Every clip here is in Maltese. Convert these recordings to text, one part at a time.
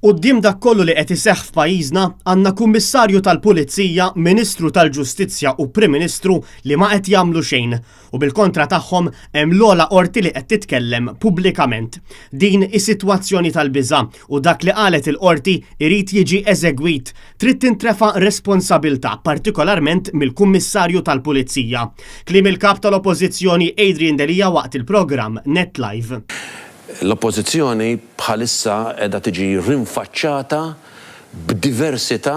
Quddiem dak kollu li qed iseħħ f'pajjiżna għandna Kummissarju tal-Pulizija, Ministru tal-Ġustizzja u Prim Ministru li ma qed jagħmlu xejn u bil-kontra tagħhom hemm l-ogħla qorti li qed titkellem pubblikament. Din is-sitwazzjoni tal-biża' u dak li qalet il-qorti irid jiġi eżegwit, trid tintrefa' responsabilità partikolarment mill-Kummissarju tal-Pulizija. Kliem il-kap tal-Oppożizzjoni Adrian Delija waqt il-programm Net Live. L-oppożizzjoni bħalissa qiegħda tiġi rinfaċċata b'diversità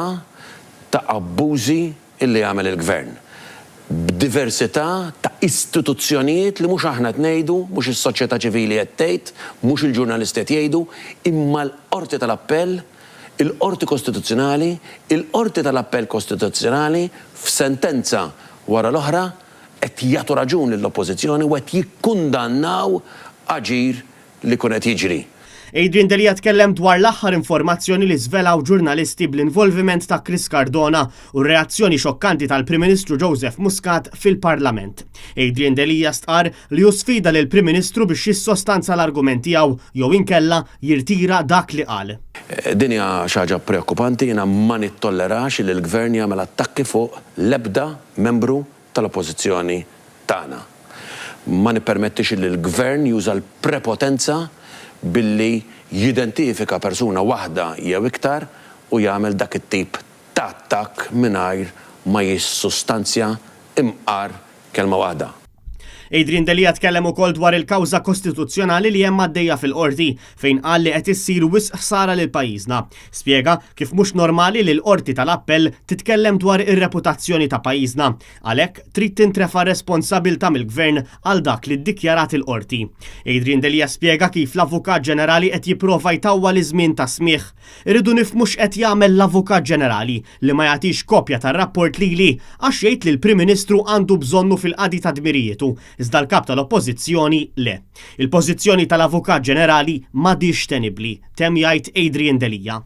ta' abbużi illi jagħmel il-Gvern. B'diversità ta' istituzzjonijiet li mhux aħna qed ngħidu, mhux is-soċjetà ċivili qed tgħid, mhux il-ġurnalisti qed jgħidu, imma l-Qorti tal-Appell, il-Qorti Kostituzzjonali, il-Qorti tal-Appell Kostituzzjonali f'sentenza wara l-oħra qed jagħtu raġun lill-Oppożizzjoni u qed jikkundannaw aġir li kun qed jiġri. Adrian Delija tkellem dwar l-aħħar informazzjoni li żvelaw ġurnalisti bl-involviment ta' Chris Cardona u r-reazzjoni xokkanti tal-Prim Ministru Joseph Muscat fil-Parlament. Adrian Delija stqar li hu sfida lil Prim Ministru biex jissostanza l-argument tiegħu jew inkella jirtira dak li qal. Din hija xi ħaġa preokkupanti, jiena ma nittollerax li l-Gvern jagħmel attakki fuq l-ebda membru tal-Oppożizzjoni tagħna. Ma nippermettix li l-Gvern juża l-prepotenza billi jidentifika persuna waħda jew iktar u jagħmel dak it-tip ta' attakk mingħajr ma jissustanzja imqar kelma waħda. Adrian Delija tkellem ukoll dwar il-kawża kostituzzjonali li hemm għaddejja fil-qorti fejn qal li qed issir wisq ħsara lil pajjiżna. Spjega kif mhux normali li l-Qorti tal-Appell titkellem dwar ir-reputazzjoni ta' pajjiżna. Għalhekk trid tintrefa' responsabbiltà mill-Gvern għal dak li ddikjarat il-qorti. Adrian Delija spjega kif l-Avukat Ġenerali qed jipprova jtawwal iż-żmien ta' smigħ. Irridu nifhmu x'qed jagħmel l-Avukat Ġenerali li ma jagħtix kopja tar-rapport lili għax jgħid li l-Prim Ministru għandu bżonnu fil-qadi ta' dmirietu. Iżda l-kap tal-Oppożizzjoni le. Il-pożizzjoni tal-Avukat Ġenerali m'għadix tenibbli, temm jgħid Adrian Delija.